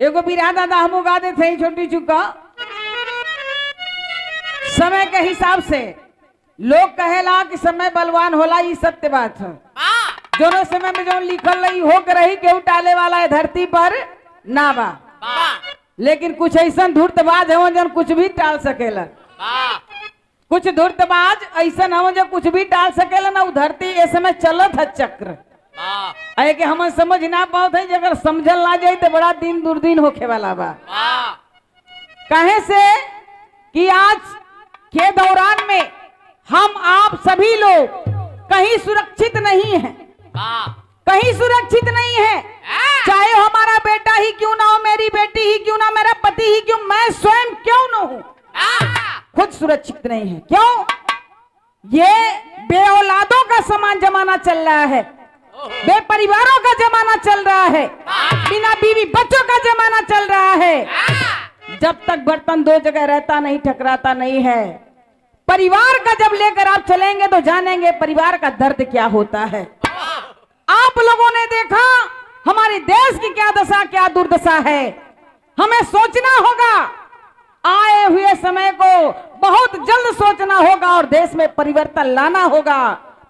एगो बिरहा दादा हम गा देते हैं छोटी चुका। समय के हिसाब से लोग कहेला कि समय बलवान होला, ये सत्य बात है। दोनों समय में जो लिखल रही हो के रही केहू टाले वाला है धरती पर ना बा, लेकिन कुछ ऐसा धूर्तबाज है जो कुछ भी टाल सकेला। कुछ धूर्तबाज ऐसा हो जो कुछ भी टाल सकेला ना। धरती इस समय चलत है चक्र है कि हम समझ ना पाओ थे, अगर समझल ना जाए तो बड़ा दिन दुर्दिन होके वाला बा। कहे से कि आज के दौरान में हम आप सभी लोग कहीं सुरक्षित नहीं है, कहीं सुरक्षित नहीं है। चाहे हमारा बेटा ही क्यों ना हो, मेरी बेटी ही क्यों ना, मेरा पति ही क्यों, मैं स्वयं क्यों ना हूं, खुद सुरक्षित नहीं है। क्यों? ये बे औलादों का समान जमाना चल रहा है, बेपरिवारों का जमाना चल रहा है, बिना बीवी बच्चों का जमाना चल रहा है। जब तक बर्तन दो जगह रहता नहीं, टकराता नहीं है। परिवार का जब लेकर आप चलेंगे तो जानेंगे परिवार का दर्द क्या होता है। आप लोगों ने देखा हमारे देश की क्या दशा, क्या दुर्दशा है। हमें सोचना होगा, आए हुए समय को बहुत जल्द सोचना होगा और देश में परिवर्तन लाना होगा।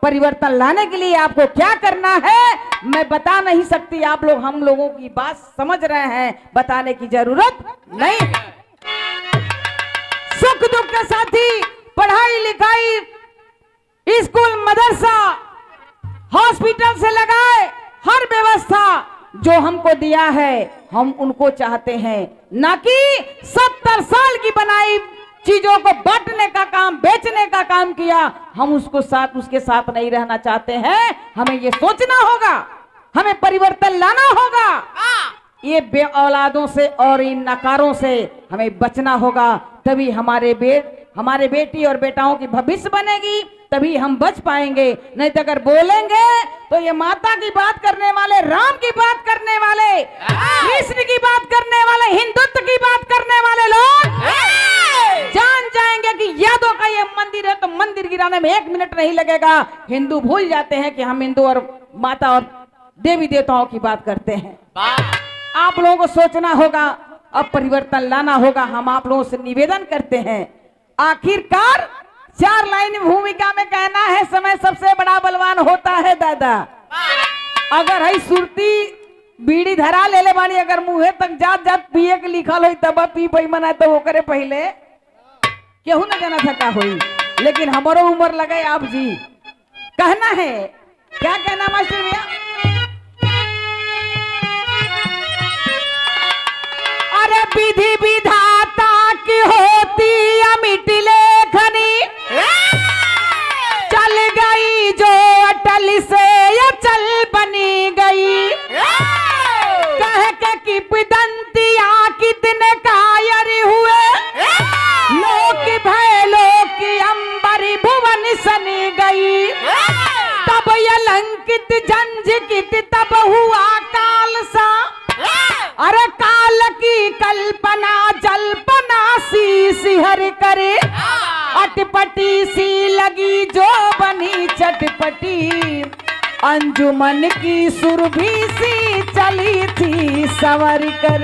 परिवर्तन लाने के लिए आपको क्या करना है मैं बता नहीं सकती। आप लोग हम लोगों की बात समझ रहे हैं, बताने की जरूरत नहीं। सुख दुख के साथी, पढ़ाई लिखाई, स्कूल मदरसा, हॉस्पिटल से लगाए हर व्यवस्था जो हमको दिया है हम उनको चाहते हैं, ना कि 70 साल की बनाई चीजों को बांटने का काम, बेचने का काम किया। हम उसके साथ नहीं रहना चाहते हैं। हमें ये सोचना होगा, हमें परिवर्तन लाना होगा। ये बे औलादों से और इन नकारों से हमें बचना होगा, तभी हमारे बेटी और बेटाओं की भविष्य बनेगी, तभी हम बच पाएंगे। नहीं तो अगर बोलेंगे तो ये माता की बात करने वाले, राम की बात करने वाले, कृष्ण की बात करने वाले, हिंदुत्व की बात करने वाले लोग जान जाएंगे कि यादों का ये मंदिर है, तो मंदिर गिराने में 1 मिनट नहीं लगेगा। हिंदू भूल जाते हैं कि हम हिंदू और माता और देवी देवताओं की बात करते हैं। आप लोगों को सोचना होगा, अब परिवर्तन लाना होगा। हम आप लोगों से निवेदन करते हैं, आखिरकार 4 लाइन भूमिका में कहना है, समय सबसे बड़ा बलवान होता है दादा। अगर है सुरती बीड़ी धरा ले ले बानी, अगर मुँहे तक जात जात पिए के लिखल हो तब पी पई मना, तो वो करे पहले केहू न जाना था का होई। लेकिन हमारो उम्र लगे आप जी कहना है, क्या कहना मास्टर भैया? अरे विधि विधाता की होती अमिट लेखनी, चल गई जो अटल से ये चल बनी गई। कह के कि पिदंतिया कितने कायर हुए, लोक भय लोक अंबरी भुवन सनी गई। तब ये लंकित जंझकित तब हुआ काल सा, अरे काल की कल्पना जल्पना सी सिहर करे। अटपटी सी लगी जो बनी चटपटी, अंजुमन की सुरभि सी चली थी सवर कर।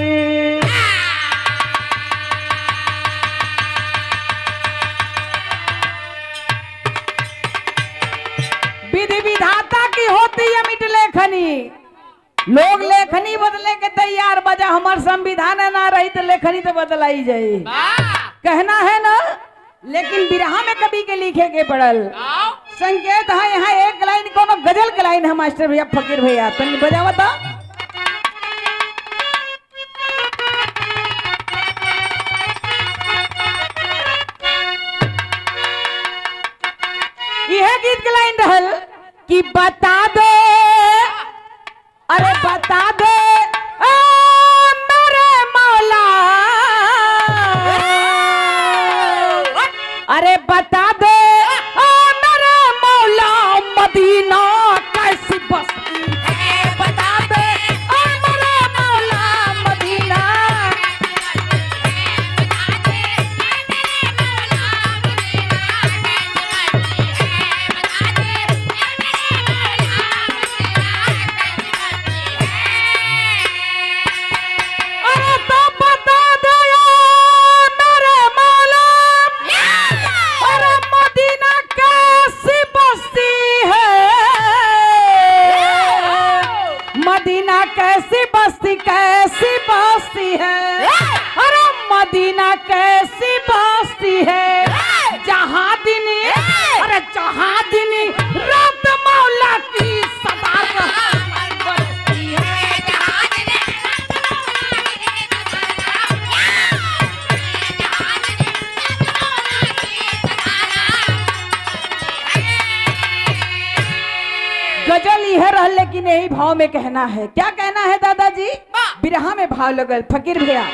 विधि विधाता की होती है मिट लेखनी। लोग लेखनी बदले के तैयार, बजा हमार संविधान ना रही तो लेखनी तो बदलाई जाए, कहना है ना। लेकिन बिरहा में कभी के लिखे के पड़ल संकेत है। यहाँ एक लाइन कोनो गजल के लाइन है मास्टर भैया, फकीर भैया तनी बजावा था। यह गीत के लाइन रहल कि बता दो, अरे बता दे मेरे मौला, अरे बता दे मेरे मौला मदीना कैसी बस्ती है। बता दे मेरे मौला मदीना, लेकिन यही भाव में कहना है। क्या कहना है दादाजी? बिरहा में भाव लगल फकीर भैया।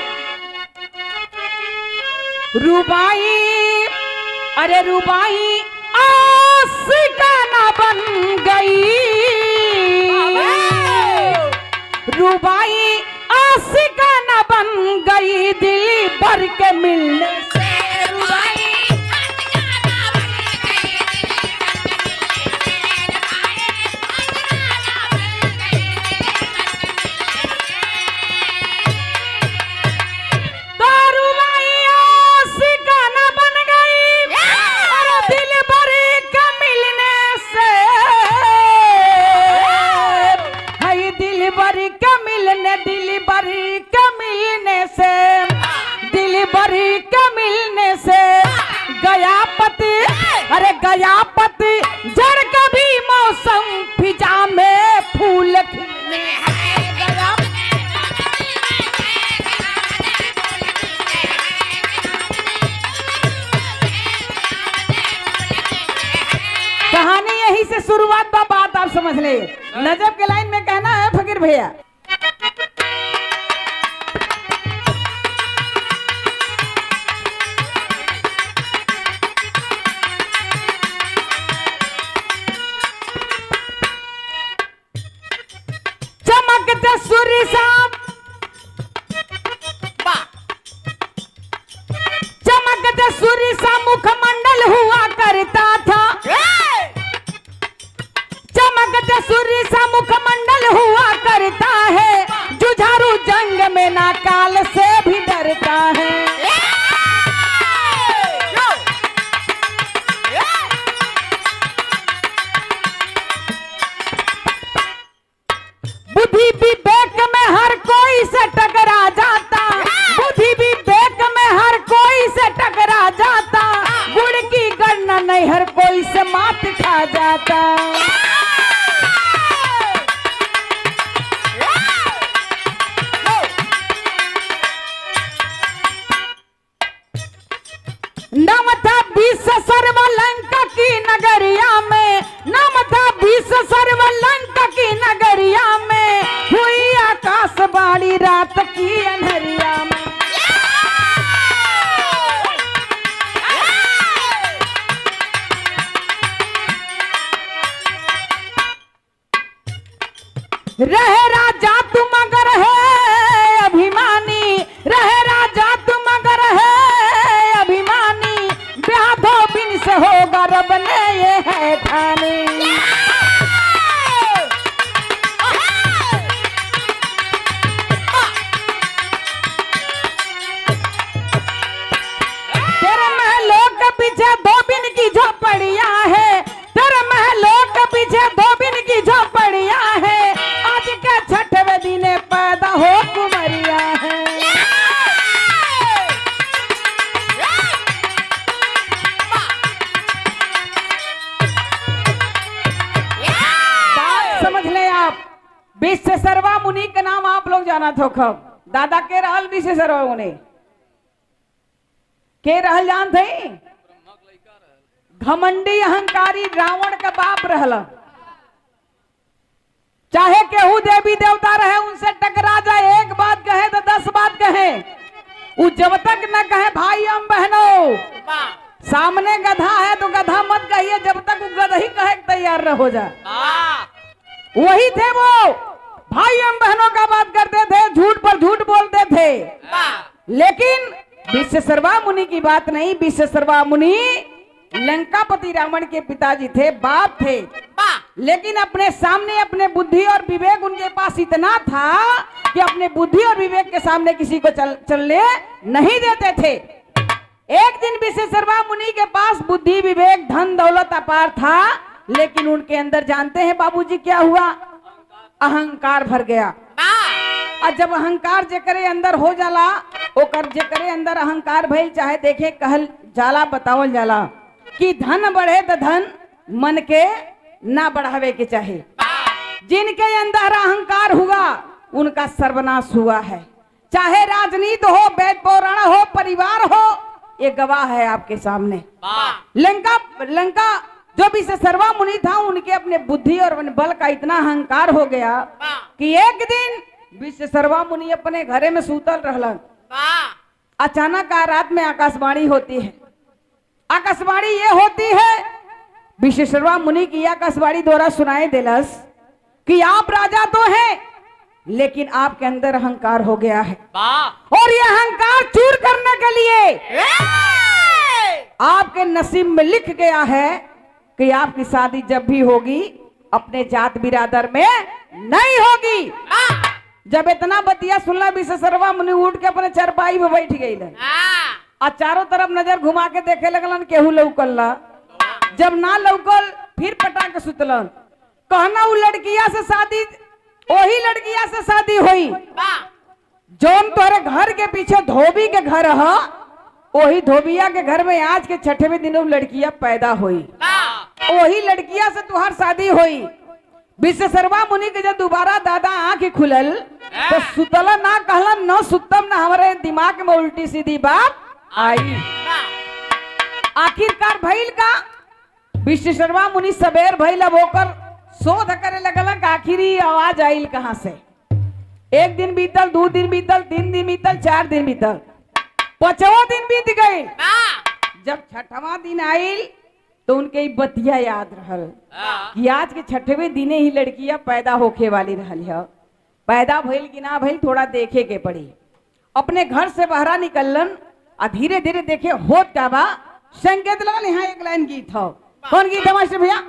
रूबाई अरे रूबाई आशिकाना बन गई, रूबाई आशिकाना बन गई, दिल भर के मिलने से रूबाई गयापति जड़ कभी मौसम फिजा में फूल खिलने कहानी यही से शुरुआत बा, बात आप समझ ले। नजब के लाइन में कहना है फकीर भैया। सूर्य साहब चमकते सूर्य सा मुखमंडल हुआ करता था, चमकते सूर्य सा मुखमंडल हुआ करता है, जुझारू जंग में ना काल से भी डरता है। बुद्धि विवेक में हर कोई से टकरा जाता, बुद्धि विवेक में हर कोई से टकरा जाता, गुण की गणना नहीं हर कोई से मात खा जाता। नाम था विश्व सर्वलंका की नगरिया में, नाम था विश्व सर्वलंका की नगरिया में, हुई आकाशवाणी रात की अंधरिया में। रहे राजा तुम अगर है अभिमानी, रहे राजा तुम अगर है अभिमानी, ब्याह धोबिन से होगा रब ने ये है ठानी। तेरे महलों के पीछे धोबिन की झोपड़ियां है, तेरे महलों के पीछे धोबिन की झोपड़ियां है, आज के छठवें दिन पैदा हो कुंवरिया है। बात समझ ले आप। विश्वेश्वरवा मुनि का नाम आप लोग जाना थो खब। दादा के रहल विश्वेश्वरवा मुनि के रहल जान थे? घमंडी अहंकारी रावण का बाप रहला। चाहे केहू देवी देवता रहे उनसे टकरा जाए, एक बात कहे तो 10 बात कहे, वो जब तक न कहे भाई हम बहनों, सामने गधा है तो गधा मत कहिए, जब तक वो गधा ही कहे तैयार रहो जा। वही थे वो, भाई हम बहनों का बात करते थे, झूठ पर झूठ बोलते थे। लेकिन विश्वेश्वरवा मुनि की बात नहीं। विश्वेश्वरवा मुनि लंकापति रावण के पिताजी थे, बाप थे, लेकिन अपने सामने अपने बुद्धि और विवेक उनके पास इतना था कि अपने बुद्धि और विवेक के सामने किसी को चलने नहीं देते थे। एक दिन विश्वेश्वरवा मुनि के पास बुद्धि विवेक धन दौलत अपार था, लेकिन उनके अंदर जानते हैं बाबूजी क्या हुआ? अहंकार भर गया। और जब अहंकार जेकरे अंदर हो जाला, ओकर जेकरे अंदर अहंकार भइल, चाहे देखे कहल जाला बतावल जाला कि धन बढ़े तो धन मन के ना बढ़ावे के चाहे। जिनके अंदर अहंकार हुआ उनका सर्वनाश हुआ है। चाहे राजनीति हो, वेद पुराण हो, परिवार हो, ये गवाह है आपके सामने। लंका जो विश्वेश्वरवा मुनि था उनके अपने बुद्धि और अपने बल का इतना अहंकार हो गया कि एक दिन विश्वेश्वरवा मुनि अपने घरे में सूतल रहलन। अचानक रात में आकाशवाणी होती है। आकाशवाणी ये होती है, विश्वेश्वरवा मुनि की आकाशवाणी द्वारा सुनाई देलस कि आप राजा तो हैं, लेकिन आपके अंदर अहंकार हो गया है और ये अहंकार चूर करने के लिए आपके नसीब में लिख गया है कि आपकी शादी जब भी होगी अपने जात बिरादर में नहीं होगी। जब इतना बतिया सुनला विश्वेश्वरवा मुनि उठ के अपने चरपाई में बैठ गई और चारों तरफ नजर घुमा के देखे लगलन केहू लौकल। जब ना लौकल फिर पटा के सुतलन। कहना वो लड़किया से शादी, वही लड़किया से शादी हुई जौन तोरे घर के पीछे धोबी के घर है, वही धोबिया के घर में आज के 6वें दिन लड़किया पैदा हुई। वही लड़किया से तुहार शादी हुई। विश्वेश्वरवा मुनि के जब दोबारा दादा आंख खुलल तो सुतला ना कहलन न सुतम ना, हमारे दिमाग में उल्टी सीधी बात आई। आखिरकार भइल का विश्वेश्वरवा मुनि सबेर भइल अब होकर शोध करे लगल कि आखिरी आवाज आइल कहां से। एक दिन बीतल, 2 दिन बीतल, 3 दिन बीतल, 4 दिन बीतल, 5वां दिन बीत गए। जब 6वां दिन आइल तो उनके बतिया याद रहल कि आज के 6वें दिने ही लड़कियां पैदा होके वाली रहल है। पैदा भइल कि ना भइल थोड़ा देखे के पड़ी। अपने घर से बाहर निकलन और धीरे धीरे देखे होत का बा। संकेत लगल यहाँ एक लाइन गीत हो। कौन गीत है मास्टर भैया?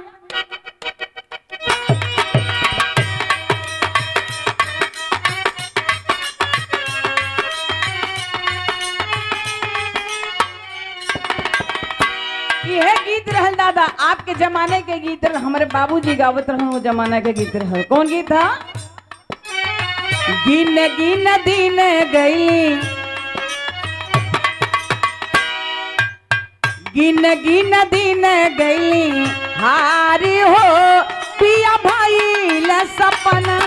यह गीत रहल दादा आपके जमाने के गीत रहल, हमारे बाबूजी गावत रहल वो जमाना के गीत रहल। कौन गीत था? गिन गिन दिन गई, गिन गिन दिन गई हारी हो पिया भाई ल सपना।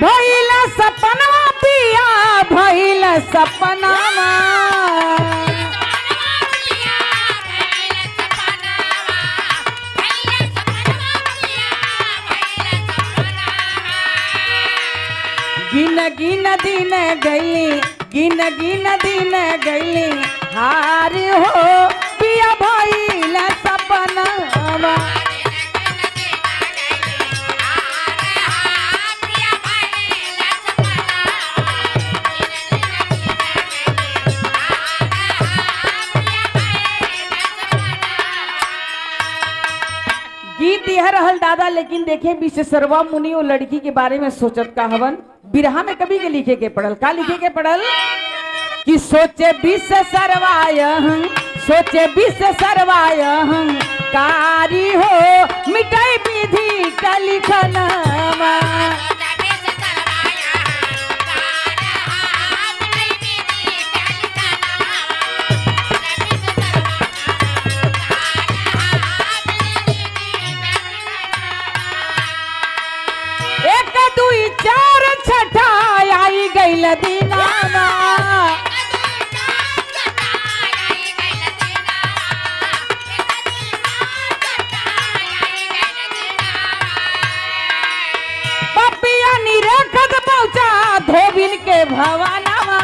भइल सपना पिया भइल सपना, गिन गिन दिन गई, गिन गिन दिन गई हार हो पिया भइल सपना। गीत यह रहल दादा। लेकिन देखे विश्वेश्वरवा मुनि वो लड़की के बारे में सोचत का हवन। बिरहा में कभी के लिखे के पड़ल, का लिखे के पड़ल कि सोचे विश्वेश्वरवाय सोचे विश्वेश्वरवाय कारी हो मिटाई विधि का लिखना। एक दुई चार छठा आई गईल दीनाना, पपिया निरखत पहुंचा धोबिन के भवानावा।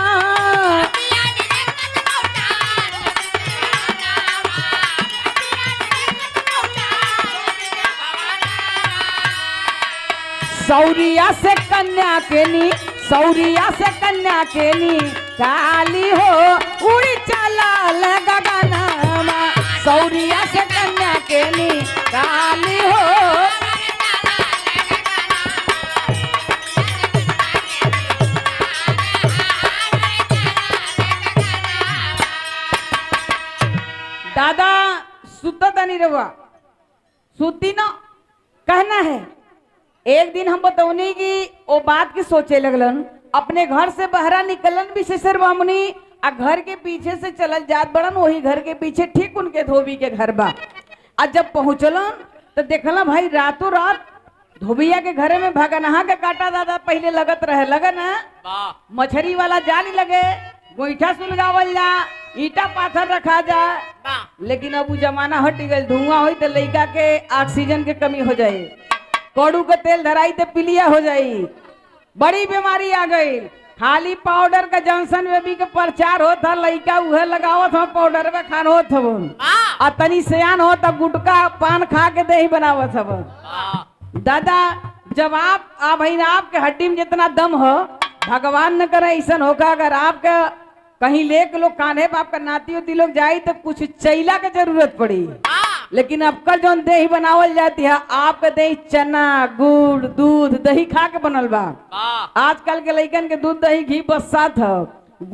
सौरिया से कन्या के नी, सौरिया से कन्या के नी काली हो उड़ी चला गगनमा। सौरिया से कन्या के नी काली हो। दादा सुता नहीं रवा, सुती ना कहना है। एक दिन हम बतौनी की वो बात की सोचे लगलन। अपने घर से बाहर निकलन विश्वेश्वरवा मुनि, घर के पीछे से चलल जात बड़न। वही घर के पीछे ठीक उनके धोबी के घर बा। आज जब पहुंचलन तो देखला भाई रातों रात धोबिया के घरे में भगनहा के काटा दादा पहले लगत रहे लगन है मछरी वाला जाली लगे गोईठा सुलगावल जा ईटा पाथर रखा जा लेकिन अब वो जमाना हट गई धुआं हो तो लड़का के ऑक्सीजन के कमी हो जाये कड़ू के तेल धराई तो पीलिया हो जाये बड़ी बीमारी आ गई खाली पाउडर का जॉनसन बेबी के प्रचार होता लड़का उहे लगावत हो पाउडर में खान होत हो आ तनी सियान हो तो गुटका पान खा के दही बनावत हो दादा जब आप भाई आपके हड्डी में जितना दम हो भगवान न करे ऐसा होगा अगर आपका कहीं लेके लोग कान्हे पे आपका नाती उती लोग जाये तो कुछ चैला के जरूरत पड़ी लेकिन अब का जो दही बनावल जाती है आपका दही चना गुड़ दूध दही खा के बनल बा आजकल के लइकन के दूध दही घी बसात है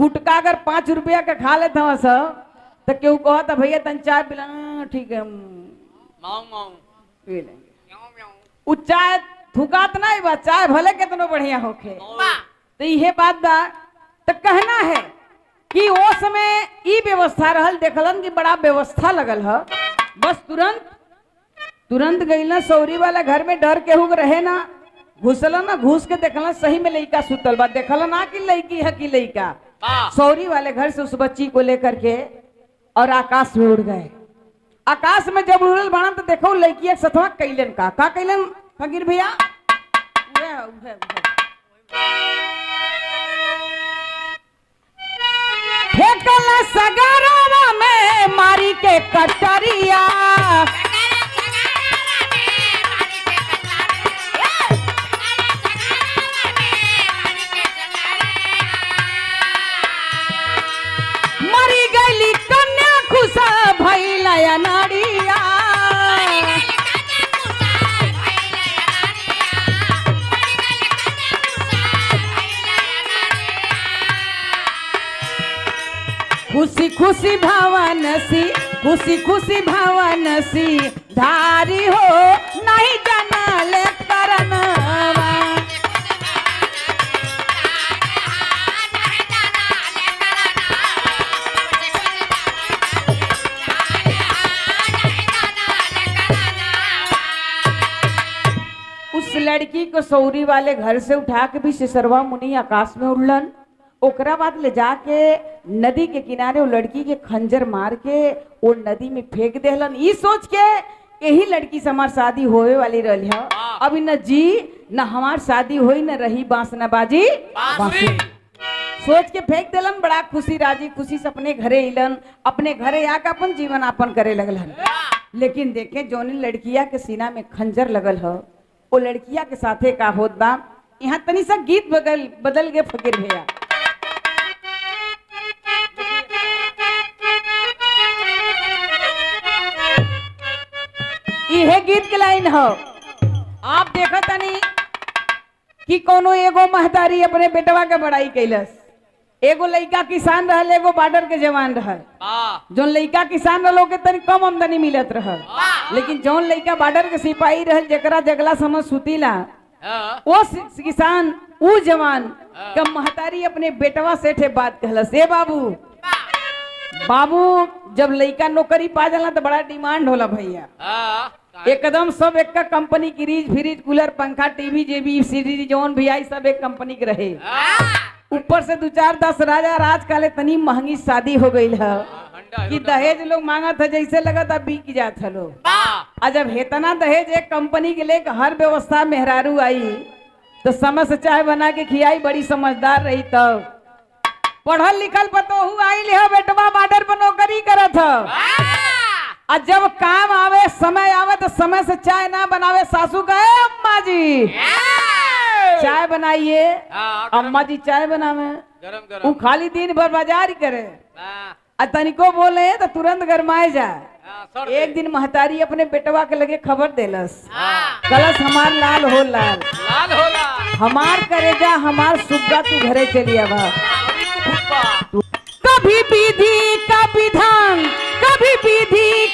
गुटका अगर 5 रुपया का खा लेते हो सब तो क्यों कहता भैया तन चाय पिला ठीक है पी लेंगे चाय थुकात नहीं बा चाय भले कितनो बढ़िया होखे तो यह बात बा तो कहना है कि वो समय ई व्यवस्था रहल देखलन कि बड़ा व्यवस्था लगल है बस तुरंत गई ना सौरी वाला घर में डर के हुक रहे ना घुसला ना घुस के देखला सही में लड़का सुतल बा देखला ना कि लड़की है कि लड़का सौरी वाले घर से उस बच्ची को लेकर के और आकाश में उड़ गए आकाश में जब उड़ल बना तो देखो लड़की एक सतवा कैलन का कैलन फकीर भैया फेंकल सगरवा में मारी के कटरिया मरी गई कन्या खुशा भैलया नारिया खुशी खुशी भवन सी धारी हो नहीं जाना ले करनवा उस लड़की को सौरी वाले घर से उठा के भी सिसरवा मुनि आकाश में उड़लन ओकरा बाद ले जाके नदी के किनारे वो लड़की के खंजर मार के वो नदी में फेंक देहलन ई सोच के यही लड़की से हमार शादी होए वाली रही है अभी न जी न हमार शादी होई न रही बांस न बाजी सोच के फेंक देलन बड़ा खुशी राजी खुशी से अपने घरे इलन अपने घरे आके अपन जीवन यापन करे लगलन लेकिन देखे जोनी लड़किया के सीना में खंजर लगल है वो लड़किया के साथे का होत बा यहाँ तनी सा गीत बदल गए फकीर भैया यह गीत के लाइन हो आप देखा तनी कि कोनो एगो महतारी अपने बेटवा के बड़ाई कैलस एगो लड़का किसान रहल एगो बॉर्डर के जवान रहल जो लड़का किसान रहो के तनी कम आमदनी मिलत रहल लेकिन जौन लड़का बॉर्डर के सिपाही रहल जकरा जगला समझ सुतीला वो किसान वो जवान का महतारी अपने बेटवा से ठे बात कहलस ए बाबू जब लड़का नौकरी पा जाला तो बड़ा डिमांड होला भैया एकदम सब एक का कंपनी की फ्रिज कूलर पंखा टीवी जेबी सीरीज जोन भी आई सब एक कंपनी के रहे ऊपर से 2-4-10 राजा राज काले तनी महंगी शादी हो गई है कि दहेज लोग मांगा था जैसे लगा था बिक जात है लोग जब हेतना दहेज एक कंपनी के लेकर हर व्यवस्था मेहरारू आई तो समय से चाय बना के खियाई बड़ी समझदार रही तब पढ़ल लिखल पतोहू आई ले बेटवा बॉर्डर पर नौकरी करत और जब काम आवे समय आवे तो समय से चाय ना बनावे सासू कहे अम्मा जी चाय बनाइए अम्मा जी चाय बनावे वो खाली दिन भर बाजार करे तनिको बोले तो तुरंत गरमाए जाए एक दिन महतारी अपने बेटवा के लगे खबर देलस कलश हमार लाल हो हमार करेजा हमार सुग्गा तू घरे चलिए बा कभी विधि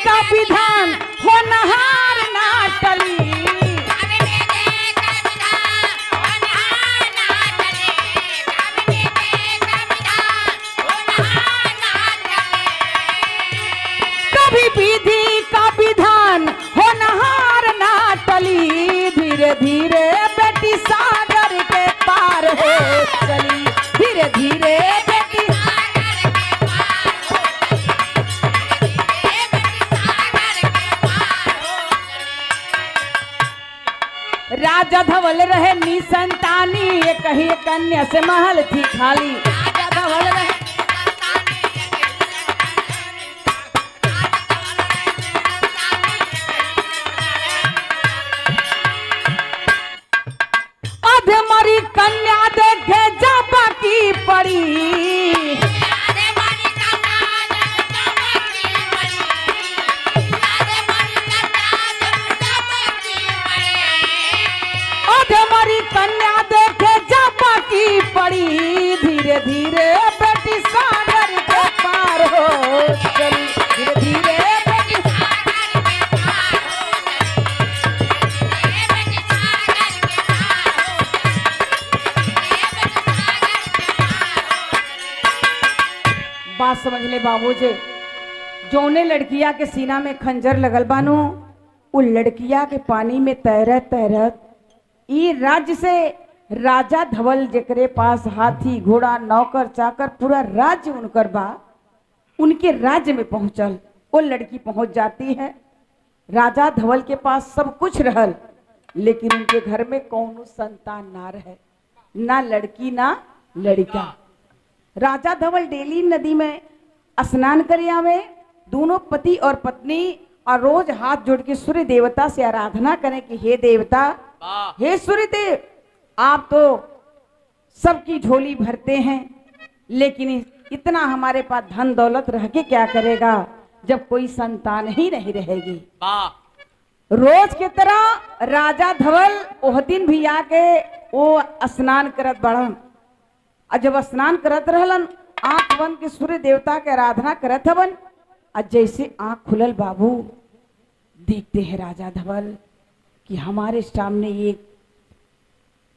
का विधान होनहार ना टली कभी विधि का विधान धवल रहे नी संतानी, ये कही कन्या से महल थी खाली। राजा धवल रहे अधमरी कन्या देखे जापा की पड़ी। अधमरी कन्या देखे जापा की पड़ी, धीरे धीरे बेटी सागर के पार हो चली। धीरे धीरे बेटी बात समझ ले बाबूजी। जौने लड़किया के सीना में खंजर लगल बानो, उ लड़किया के पानी में तैरत तैरत ई राज्य से राजा धवल जेकरे पास हाथी घोड़ा नौकर चाकर पूरा राज्य उनकर बा, उनके राज्य में पहुंचल। वो लड़की पहुंच जाती है। राजा धवल के पास सब कुछ रहल, लेकिन उनके घर में कौनो संतान ना रहे, ना लड़की ना लड़का। राजा धवल डेली नदी में स्नान करे आवे, दोनों पति और पत्नी, और रोज हाथ जोड़ के सूर्य देवता से आराधना करें कि हे देवता, हे सूर्य देव, आप तो सबकी झोली भरते हैं, लेकिन इतना हमारे पास धन दौलत रह के क्या करेगा जब कोई संतान ही नहीं रहेगी। रोज की तरह राजा धवल ओह दिन भी आके वो स्नान करत बढ़न, और जब स्नान करत रहलन आंख बंद के सूर्य देवता के आराधना करत हवन। और जैसे आंख खुलल बाबू, देखते हैं राजा धवल कि हमारे सामने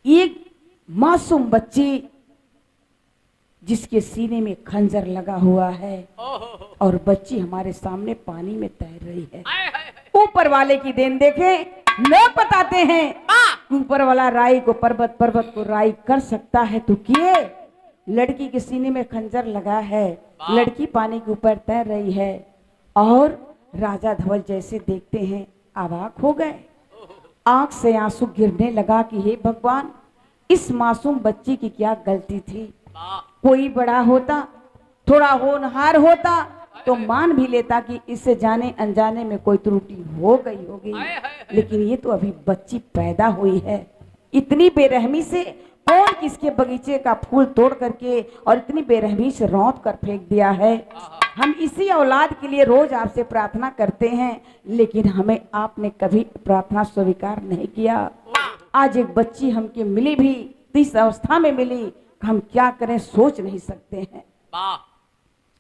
एक मासूम बच्ची जिसके सीने में खंजर लगा हुआ है, और बच्ची हमारे सामने पानी में तैर रही है। ऊपर वाले की देन देखे, लोग बताते हैं ऊपर वाला राई को पर्वत, पर्वत को राई कर सकता है तो किए। लड़की के सीने में खंजर लगा है, लड़की पानी के ऊपर तैर रही है, और राजा धवल जैसे देखते हैं अवाक हो गए। आंख से आंसू गिरने लगा कि हे भगवान, इस मासूम बच्ची की क्या गलती थी। कोई बड़ा होता, थोड़ा होनहार होता तो मान भी लेता कि इससे जाने अनजाने में कोई त्रुटि हो गई होगी, लेकिन ये तो अभी बच्ची पैदा हुई है। इतनी बेरहमी से कौन किसके बगीचे का फूल तोड़ करके और इतनी बेरहमी से रौंद कर फेंक दिया है। हम इसी औलाद के लिए रोज आपसे प्रार्थना करते हैं, लेकिन हमें आपने कभी प्रार्थना स्वीकार नहीं किया। आज एक बच्ची हमके मिली भी, इस अवस्था में मिली, हम क्या करें सोच नहीं सकते हैं।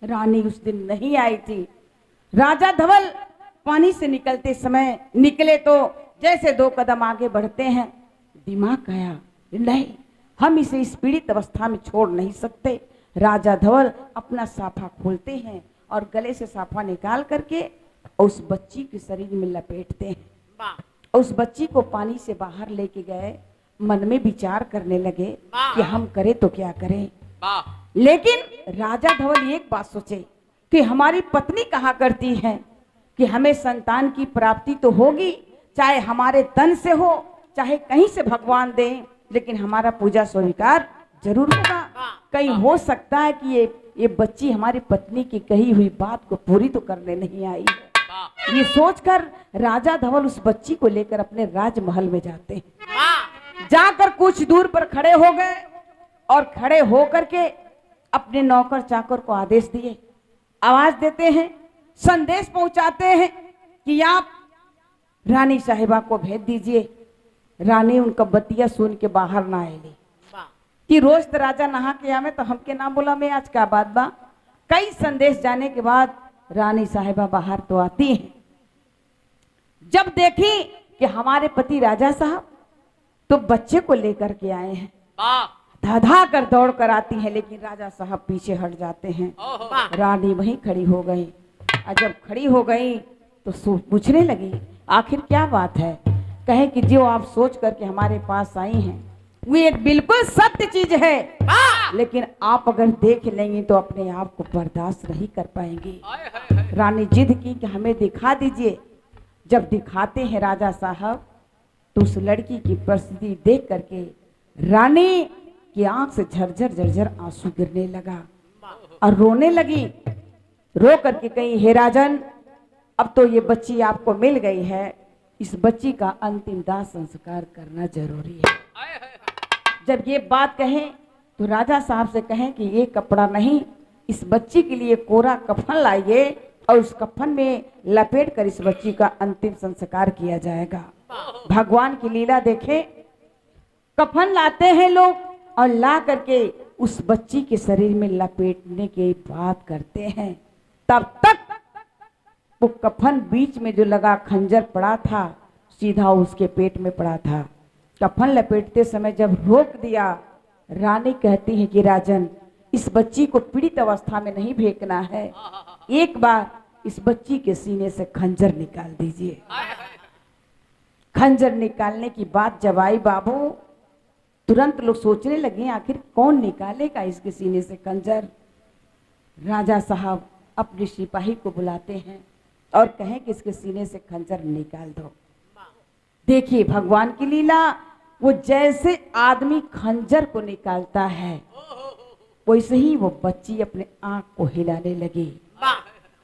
रानी उस दिन नहीं आई थी। राजा धवल पानी से निकलते समय निकले तो जैसे 2 कदम आगे बढ़ते हैं, दिमाग आया नहीं, हम इसे इस पीड़ित अवस्था में छोड़ नहीं सकते। राजा धवल अपना साफा खोलते हैं और गले से साफा निकाल करके उस बच्ची के शरीर में लपेटते हैं। उस बच्ची को पानी से बाहर लेके गए, मन में विचार करने लगे कि हम करें तो क्या करें। लेकिन राजा धवल एक बात सोचे कि हमारी पत्नी कहा करती है कि हमें संतान की प्राप्ति तो होगी, चाहे हमारे तन से हो चाहे कहीं से भगवान दे, लेकिन हमारा पूजा स्वीकार जरूर होगा। कहीं हो सकता है कि ये बच्ची हमारी पत्नी की कही हुई बात को पूरी तो करने नहीं आई है। ये सोचकर राजा धवल उस बच्ची को लेकर अपने राजमहल में जाते हैं। जाकर कुछ दूर पर खड़े हो गए और खड़े होकर के अपने नौकर चाकर को आदेश दिए, आवाज देते हैं, संदेश पहुंचाते हैं कि आप रानी साहिबा को भेज दीजिए। रानी उनका बतिया सुन के बाहर ना आएली कि रोज तो राजा नहा के आवे तो हमके ना बोला मैं आज क्या बात बा। कई संदेश जाने के बाद रानी साहिबा बाहर तो आती हैं। जब देखी कि हमारे पति राजा साहब तो बच्चे को लेकर के आए हैं, धाधा कर दौड़ कर आती है, लेकिन राजा साहब पीछे हट जाते हैं। रानी वहीं खड़ी हो गई, और जब खड़ी हो गई तो पूछने लगी आखिर क्या बात है। कहे कि जो आप सोच करके हमारे पास आई हैं वो एक बिल्कुल सत्य चीज है, लेकिन आप अगर देख लेंगी तो अपने आप को बर्दाश्त नहीं कर पाएंगी। रानी जिद की कि हमें दिखा दीजिए। जब दिखाते हैं राजा साहब तो उस लड़की की परिस्थिति देख करके रानी की आंख से झरझर झरझर आंसू गिरने लगा और रोने लगी। रो करके कही, हे राजन, अब तो ये बच्ची आपको मिल गई है, इस बच्ची का अंतिम दाह संस्कार करना जरूरी है। जब ये बात कहें तो राजा साहब से कहें कि ये कपड़ा नहीं, इस बच्ची के लिए कोरा कफन लाइए और उस कफन में लपेट कर इस बच्ची का अंतिम संस्कार किया जाएगा। भगवान की लीला देखें, कफन लाते हैं लोग और ला करके उस बच्ची के शरीर में लपेटने की बात करते हैं। तब तक वो कफन बीच में जो लगा खंजर पड़ा था सीधा उसके पेट में पड़ा था। कफन लपेटते समय जब रोक दिया, रानी कहती है कि राजन, इस बच्ची को पीड़ित अवस्था में नहीं फेंकना है, एक बार इस बच्ची के सीने से खंजर निकाल दीजिए। खंजर निकालने की बात जब आई बाबू, तुरंत लोग सोचने लगे आखिर कौन निकालेगा इसके सीने से खंजर। राजा साहब अपने सिपाही को बुलाते हैं और कहें कि इसके सीने से खंजर निकाल दो। देखिए भगवान की लीला, वो जैसे आदमी खंजर को निकालता है वैसे ही वो बच्ची अपने आंख को हिलाने लगी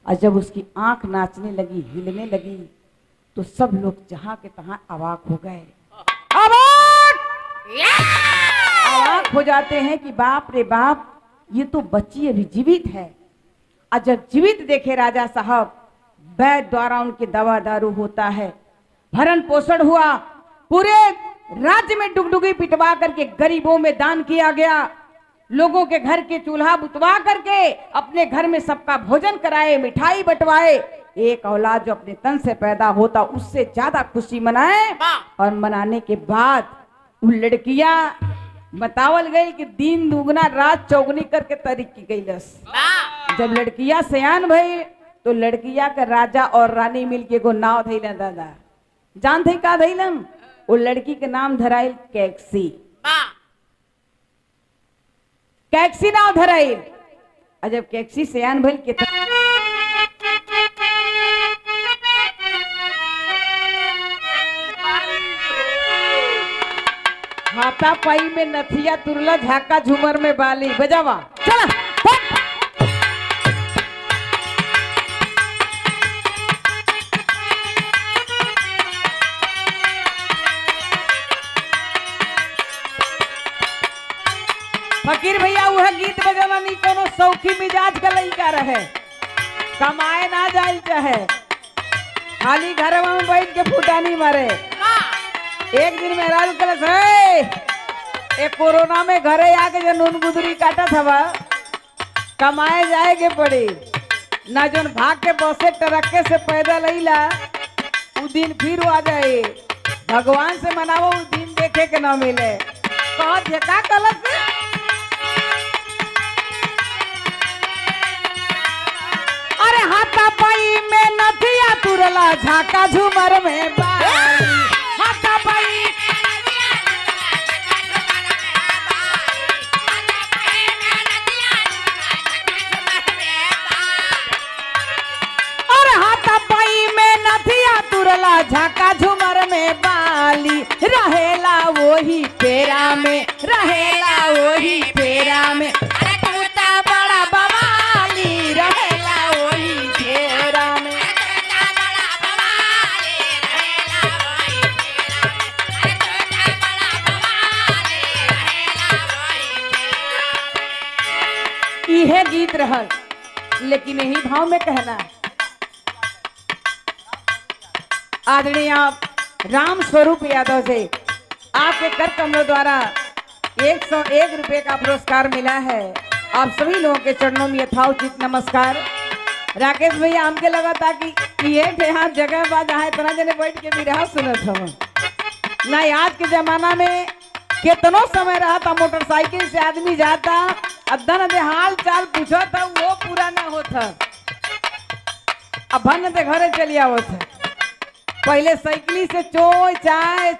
और जब उसकी आंख नाचने लगी, हिलने लगी, तो सब लोग जहां के तहां अवाक हो गए। अवाक हो जाते हैं कि बाप रे बाप, ये तो बच्ची अभी जीवित है। और जब जीवित देखे राजा साहब, वैद्य द्वारा उनकी दवा दारू होता है, भरण पोषण हुआ, पूरे राज्य में डुगडुगी पिटवा करके गरीबों में दान किया गया, लोगों के घर के चूल्हा बुतवा करके अपने घर में सबका भोजन कराए, मिठाई बंटवाए। एक औलाद जो अपने तन से पैदा होता उससे ज्यादा खुशी मनाए। और मनाने के बाद वो लड़कियां बतावल गई कि दिन दुगना रात चौगुनी करके तरीक की गई। जब लड़कियां सयान भई तो लड़कियां का राजा और रानी मिलके को नाव धैलन। दादा जान थे का धैलन? वो लड़की के नाम धराइल कैक्सी। कैक्सी नाव धराइल। और जब कैक्सी सयान भइल के हाथा पाई में नथिया तुरला, झाका झूमर में बाली, बजावा चला। फकीर भैया वह गीत बजाना नहीं, कोनो सौखी मिजाज का लड़का रहे, कमाए ना जाए चाहे, खाली घर में बैठ के फुटानी मारे। एक दिन में राज कलश है, एक कोरोना में घरे आके जो नून गुदरी काटा था, कमाए जाएगे पड़ी ना, जो भाग के बसे टरक्के से पैदल अइला, उस दिन फिर आ जाए। भगवान से मनावो उस दिन देखे के ना मिले। कहत है का कलश? अरे हाथा पाई में नथिया तुरला, झाका झूमर में बाली, हाथा पाई। और हाथा पाई में नथिया तुरला, झाका झूमर में बाली, रहेला वही पेरा में, रहेला वही पेरा में। अरे तूता बड़ा बवाली, रहेला वही पेरा में। यह गीत रहल, लेकिन यही भाव में कहना है। आदरणीय राम स्वरूप यादव से आपके कर कमलों द्वारा 101 रुपए का पुरस्कार मिला है। आप सभी लोगों के चरणों में यथाउचित नमस्कार। राकेश भैया हमके लगा था कि ये यहाँ जगह बात जहाँ इतना जने बैठ के बिरहा सुनत हो ना। आज के जमाना में कितनो समय रहा था, मोटरसाइकिल से आदमी जाता, अदन दे हाल चाल पूछा था, वो पूरा ना होता। अब भन दे घरे चली आवत है। पहले साइकिली से चोय चाय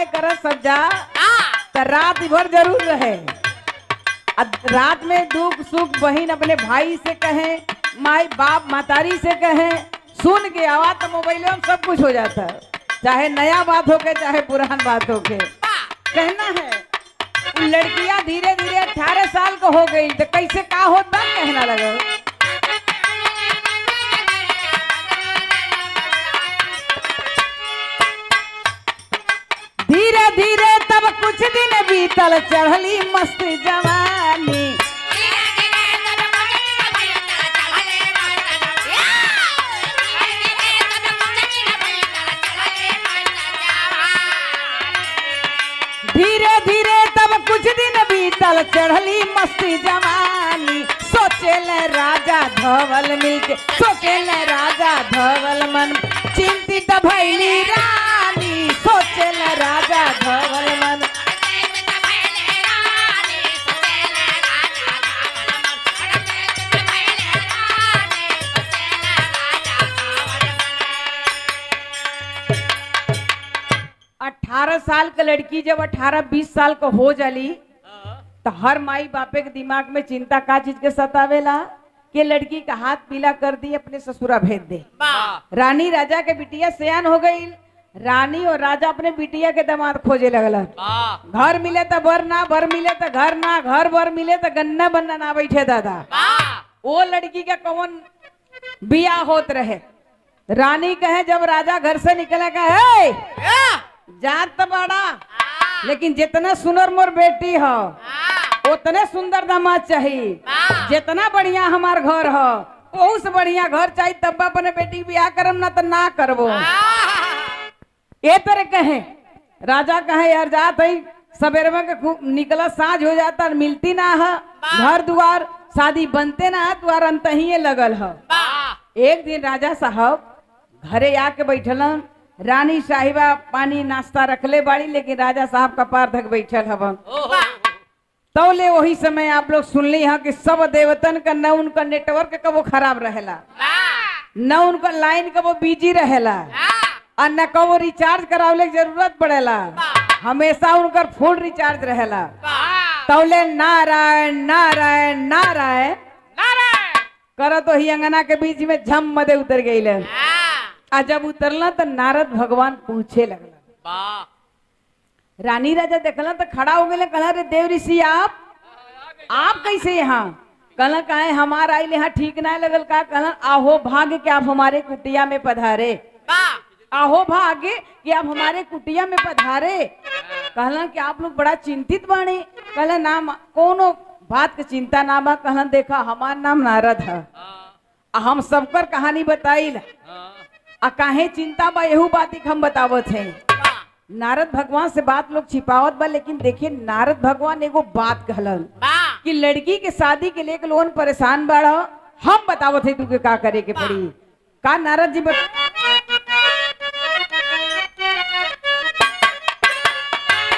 कर सब जा, तो रात भर जरूर रहे। रात में दुख सुख बहन अपने भाई से कहे, माई बाप मातारी से कहे, सुन के आवाज तो मोबाइल में सब कुछ हो जाता है। चाहे नया बात हो के चाहे पुरान बात हो के कहना है। लड़कियां धीरे धीरे 18 साल को हो गई तो कैसे का होता कहना लगा। धीरे धीरे तब कुछ दिन बीतल चढ़ली मस्त जवानी। धीरे धीरे तब कुछ दिन बीतल चढ़ली मस्ती जवानी। सोचेल राजा धवल मिलके सोचेल राजा धवल मन चिंतित भैली रानी। सोचेल राजा धवल मन 18 साल का लड़की जब 18-20 साल का हो जाली तो हर माई बापे के दिमाग में चिंता का चीज के सतावेला कि लड़की का हाथ पीला कर दी अपने ससुरा भेज दे। रानी राजा के बिटिया सयान हो गई। रानी और राजा अपने बिटिया के दामाद खोजे लगल। घर मिले तो बर ना, बर मिले तो घर ना, घर बर मिले तो गन्ना बन्ना ना बैठे दादा। वो लड़की का कौन बिया होत रहे। रानी कहे जब राजा घर से निकले कहे जात तो बड़ा लेकिन जितना सुनर मोर बेटी हो उतने सुंदर दामाद चाहिए। जितना बढ़िया हमार घर हो बहुत बढ़िया घर चाहिए तब अपने बेटी की ब्याह करम ना तो ना करबो। ये तरह कहे राजा कहे यार जात है सवेरे में निकला साँझ हो जाता मिलती ना है घर द्वार शादी बनते ना द्वार अंत ही लगल है। एक दिन राजा साहब घरे आके बैठलन। रानी साहिबा पानी नाश्ता रखले बाड़ी लेकिन राजा साहब का पार धक बैठल हवन। तो ले वही समय आप लोग सुन ली कि सब देवतन का न उनका नेटवर्क कबो खराब रहेला न उनका लाइन कबो बिजी रहेला और न कबो रिचार्ज करावले की जरूरत पड़ेला। हमेशा उनका फुल रिचार्ज रहेला। तो ले नारायण नारायण नारायण करो तो ही अंगना के बीच में झम मदे उतर गई। आ जब उतरला तो नारद भगवान पूछे लगला। रानी राजा देखला तो खड़ा हो गए। कहला रे देव ऋषि आप कैसे यहाँ? कहला कहे हमारा आइले यहाँ ठीक ना लगल का? कहला आहो भाग्य कि आप हमारे कुटिया में पधारे। आहो भाग्य कि आप हमारे कुटिया में पधारे। कहला कि आप लोग बड़ा चिंतित बाणी। कहला नाम कोनो बात की चिंता ना बा। कहला देखा हमार नाम नारद है हम सबकर कहानी बताई काहे चिंता बा यहू बात हम बतावत है। नारद भगवान से बात लोग छिपावत बा लेकिन देखिए नारद भगवान एगो बात कहलन कि लड़की के शादी के लेकर लोगन परेशान बाड़ा हम बतावत है तुके का करे के पड़ी। का नारद जी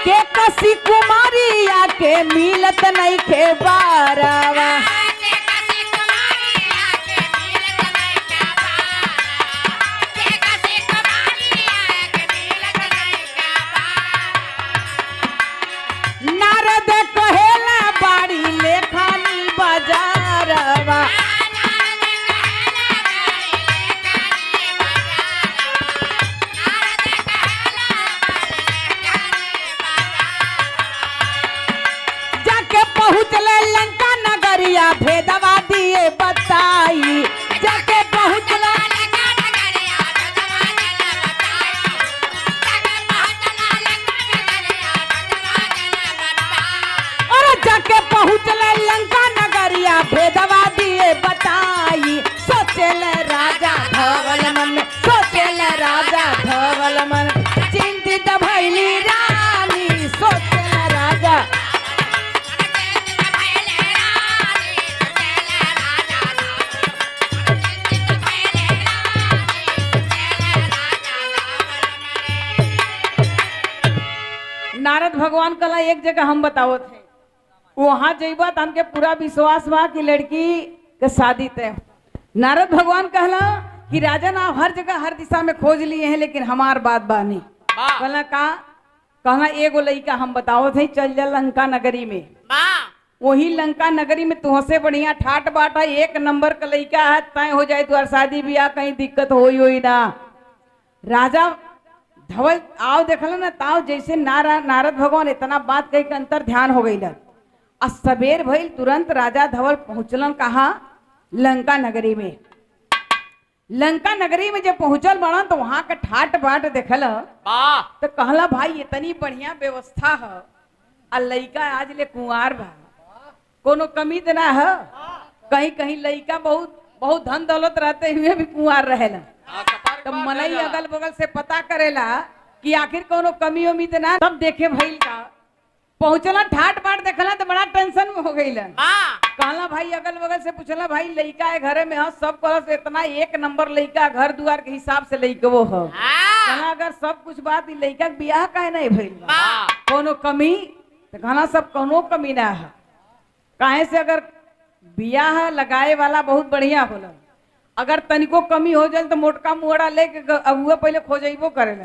के कसी कुमारी आके मिलत नहीं के बारावा। नारद कहेला बाड़ी लेखानी बाजारवा। जाके पहुँचले लंका नगरिया भेदवा दिए बताई। जाके पहुँचले जाके पहुँचले लंका नगरिया भेदवा दिए बताई। सोचेल राजा धवल मन सोचेल राजा धवल मन चिंतित भैली रानी। सोचेल राजा नारद भगवान कला एक जगह हम बताओ थे वहां जइबा तो हमके पूरा विश्वास बा कि लड़की के शादी तय। नारद भगवान कहला कि राजा ना हर जगह हर दिशा में खोज लिए हैं लेकिन हमार बात बानी। कहला का? कहला एगो लड़का हम बताओ थे चल जा लंका नगरी में। वही लंका नगरी में तुहसे बढ़िया ठाट बाटा एक नंबर का लड़का है तय हो जाए तुम्हार शादी ब्याह कहीं दिक्कत होई ना। राजा धवल आओ देखल ना ताव जैसे नारद भगवान इतना बात कही के अंतर ध्यान हो गई। आ सबेर भइल तुरंत राजा धवल पहुंचलन कहा लंका नगरी में। लंका नगरी में जब पहुंचल बड़ा तो वहां का ठाट बाट देखल तो कहला भाई इतनी बढ़िया व्यवस्था है आ लइका आज ले कुंवार बा, कोनो कमी तो ना है। कहीं कहीं लइका बहुत बहुत धन दौलत रहते हुए भी कुंवार रहेला। तो मनई अगल बगल से पता करेला कि आखिर कोनो कमी उम्मीद ना। सब देखे भइल का पहुंचला ठाट बाट देखला तो बड़ा टेंशन में हो गई। कहला भाई अगल बगल से पूछला भाई लइका है घरे में है, सब कहला से इतना एक नंबर लइका घर दुआर के हिसाब से लइका वो है। कहला अगर सब कुछ बात लइका के बियाह काहे नहीं भइल कोनो कमी, तो कहला सब कोनो कमी ना है। काहे से अगर बियाह लगाए वाला बहुत बढ़िया होला, अगर तनिको कमी हो जाए तो मोटका मुहरा लेके अगुआ पहले खोजबो करेला।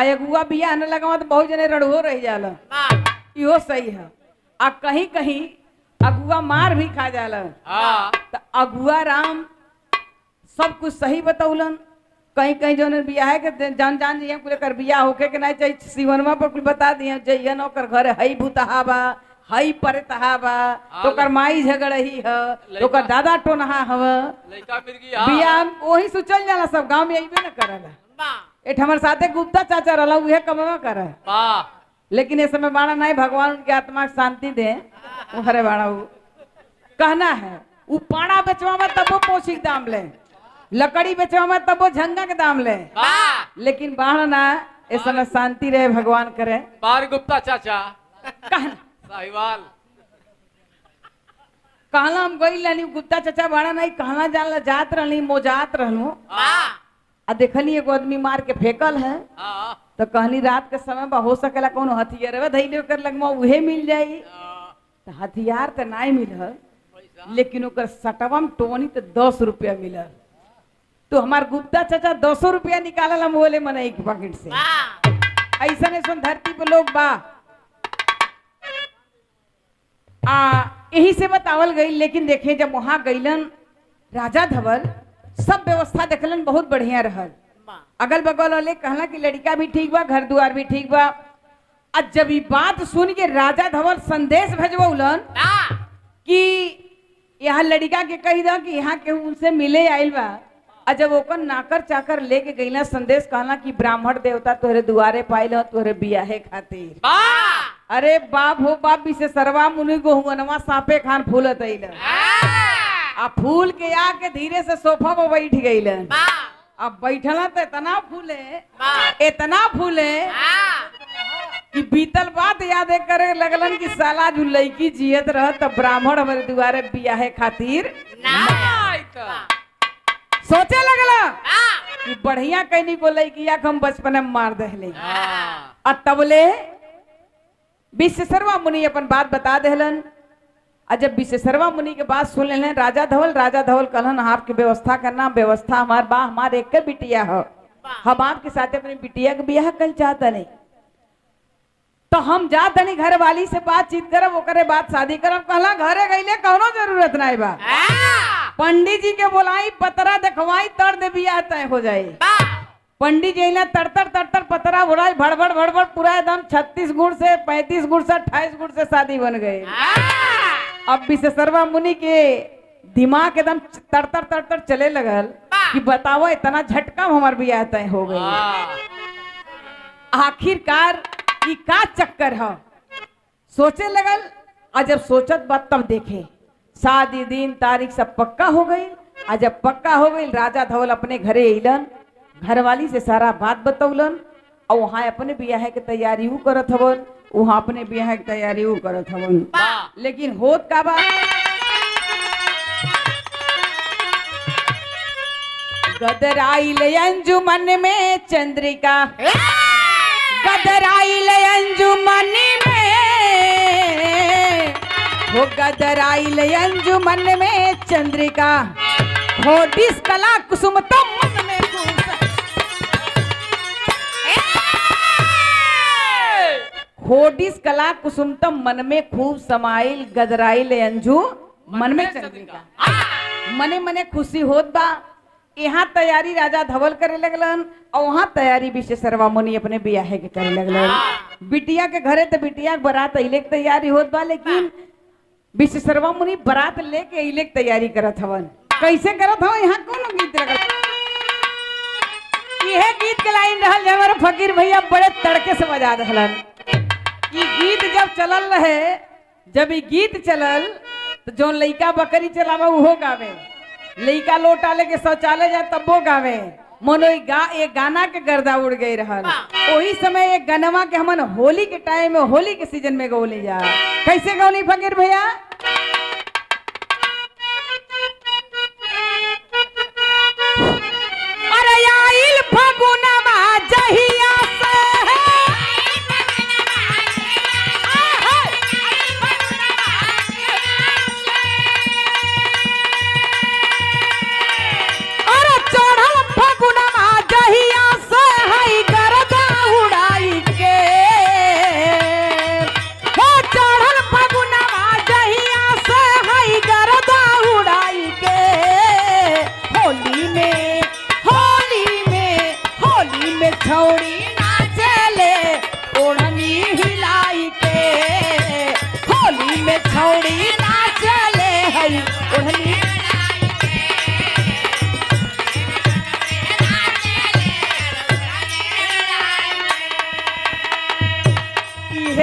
अगुआ बियाह न लगावा तो बहुत जने रड़हो रह जाला, इहो सही है। आ कहीं कहीं अगुआ मार भी खा जाला। तो अगुआ राम सब कुछ सही बतौलन। कहीं कहीं जो बियाह के जान जान जी कुल कर बियाह होके के नहीं चाहिए सिवनमा पर कुल बता दिए जइयन ओकर घर हई भूतहा बा हई परतहा बा तो कर माई झगड़ही है तो कर दादा टोनहा हव बियाह वही सोचल जाला। सब गांव में अइबे न करला। एठ हमर साथे गुप्ता चाचा रहला उहे कमवा करे, लेकिन इस समय बाड़ा नहीं भगवान उनकी आत्मा को शांति दे। हरे बाड़ा कहना है उ पाड़ा बेचवा में तब वो पोछी के दाम ले, लकड़ी बेचवा में तब वो झंगा के दाम ले, लेकिन बाड़ा ना इस समय शांति रहे भगवान करे। बार गुप्ता चाचा कहना साहिवाल कहला हम गई लानी गुप्ता चाचा बाड़ा नहीं कहला जानला जात रहनी मोजात रहनु आ देखनी एगो आदमी मार के फेकल है। तो कहनी रात के समय हो सकेला कौन हथियार धैले कर लगमा उहे मिल जाई। तो हथियार तो नहीं मिलल, लेकिन ओकर सटवा में टोनी तो 10 रुपया मिलल। तो हमार गुप्ता चाचा 200 रुपया निकालल हम बोले मनई के पॉकेट से। ऐसा नहीं सुन धरती पे लोग बा यही से बतावल गई। लेकिन देखे जब वहां गईलन राजा धवल सब व्यवस्था देखलन बहुत बढ़िया रहल। अगल बगल वाले कहला कि लड़का भी ठीक बा घर दुआर भी ठीक बा। आज जब ये बात सुन के राजा धवल संदेश भेजवलन कि यहाँ लड़का के कही दा कि यहाँ के उनसे मिले आइल बा। और जब ओकर नाकर चाकर लेके गईला संदेश कहला कि ब्राह्मण देवता तोहरे दुआरे पाइल हो तोहरे बियाहे खातिर। अरे बाप हो बाप भी से सर्वा मुनि को हुआ सापे खान फूलत अइलन आ फूल के आके धीरे से सोफा पर बैठ गईलन। अब बैठला तो इतना फूले कि बीतल बात याद करे लगलन कि साला जो लड़की जियत रह तब ब्राह्मण हमारे दुआरे बियाहे खातिर सोचे लगला कि बढ़िया कहनी को लड़किया हम बचपन में मार दहले। तबले विश्वेश्वरवा मुनि अपन बात बता देहलन। जब विश्वेश्वरवा मुनि के बात सुन लेन राजा धवल कहलन आपकी व्यवस्था करना व्यवस्था हमार बा हमार एक बिटिया हो, हम आपके साथ अपनी बिटिया के बियाह कर चाहता नहीं। तो हम जात नहीं घर वाली से बातचीत करब ओकरे बाद शादी करब। कहला घरे गईले कौनो जरूरत नहीं बा, पंडित जी के बोलाई पतरा देखवाई तर दे बियाह तय हो जाए। पंडित जी ने तड़तर पतरा बोलाई भड़बड़ भड़बड़ पूरा एकदम 36 गुण से 35 गुण से 28 गुण से शादी बन गई। अब विश्वेश्वरवा मुनि के दिमाग एकदम तड़तर चले लगल कि बताओ इतना झटका हमार बियाह तय हो गई। आखिरकार ई का चक्कर है सोचे लगल। और जब सोचत बात तब देखे शादी दिन तारीख सब पक्का हो गई। और जब पक्का हो गई राजा धवल अपने घरे अइलन, घरवाली से सारा बात बतौलन और वहां अपने बियाह के तैयारी करत हवन, वहां अपने बियाह की तैयारी करत हवन। लेकिन होत का बा गदराइल अंजुमन में चंद्रिका, गदराइल अंजुमन में वो गदराइल अंजुमन में चंद्रिका खोडिस कला कुसुम तो मन में खोडिस कला कुसुम तो मन में खूब समाइल गदराइल अंजू मन में चंद्रिका। मने मने खुशी होत बा यहाँ तैयारी राजा धवल करे लगलन और वहाँ तैयारी विश्वेश्वरवा मुनि अपने बियाहे के करे लगलन। बिटिया के घरे तो बिटिया के बारात अइले के तैयारी होत बा, लेकिन विश्वेश्वरवा मुनि बारात लेके अइले के तैयारी करत हवन। कैसे करत हवन? यहाँ कौन गीत लगल? यह गीत के लाइन रहल जे हमारे फकीर भैया बड़े तड़के से बजा दहलन। ये गीत जब चलल रहे, जब ये गीत चलल तो जो लइका बकरी चलावा उहो गावे, लइका लोटा लेके शौचालय जा तबो गावे। मनो एक गाना के गर्दा उड़ गई रहल। वही समय एक गनवा के हमन होली के टाइम में, होली के सीजन में गौली जा। कैसे गौली फकीर भैया? अरे आइल फगुनमा जहिया से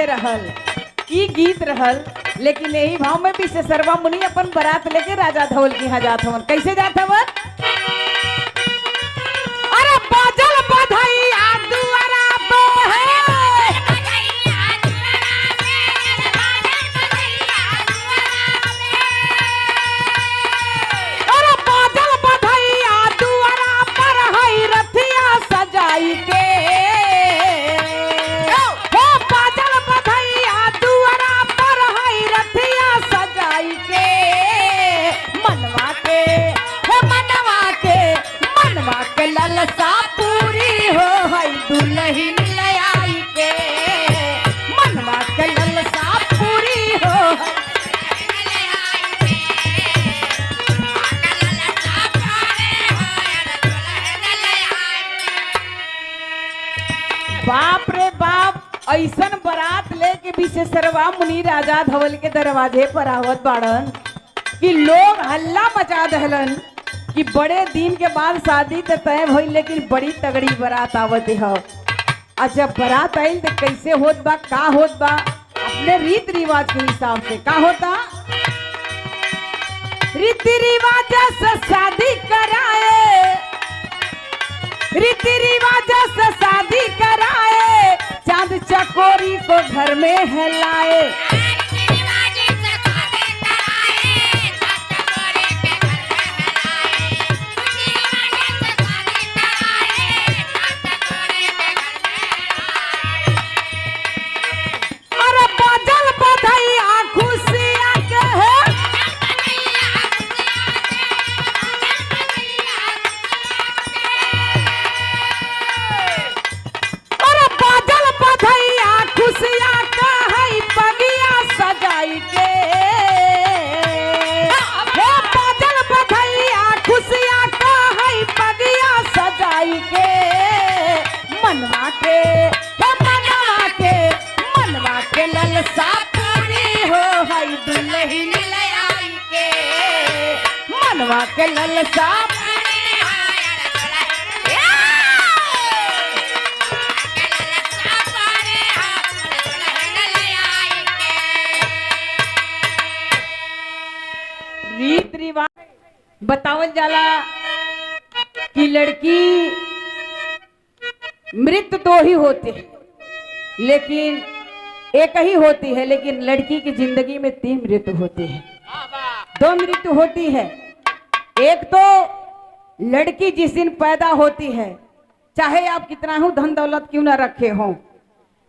रहल, ई गीत रहल। लेकिन यही भाव में विश्वेश्वरवा मुनि अपन बारात लेके राजा धवल के यहाँ जात हवन। कैसे जात हवन? अरे बाजल बधैया दुआरा पे अरे बाजल बधैया दुआरा पर है रथिया सजाई के। ललसा पूरी हो है दुल्हन ले आई के, मनवा के ललसा पूरी हो है। बाप रे बाप, ऐसन बारात लेके विश्वेश्वरवा मुनि राजा धवल के दरवाजे पर आवत बाड़न कि लोग हल्ला मचा दहलन कि बड़े दिन के बाद शादी तो तय भइल, लेकिन बड़ी तगड़ी बारात आवत है। और जब बारात आइल तो कैसे होत बा, का होत बा? अपने रीत रिवाज के हिसाब से का होता? रीति रिवाज से शादी कराए, रीति रिवाज से शादी कराए, चांद चकोरी को घर में हिलाए। मनवा के ललसा रीत रिवाज बतावल जाला कि लड़की मृत दो ही होते हैं, लेकिन एक ही होती है, लेकिन लड़की की जिंदगी में 3 मृत्यु होती है, 2 मृत्यु होती है। एक तो लड़की जिस दिन पैदा होती है, चाहे आप कितना हो धन दौलत क्यों ना रखे हो,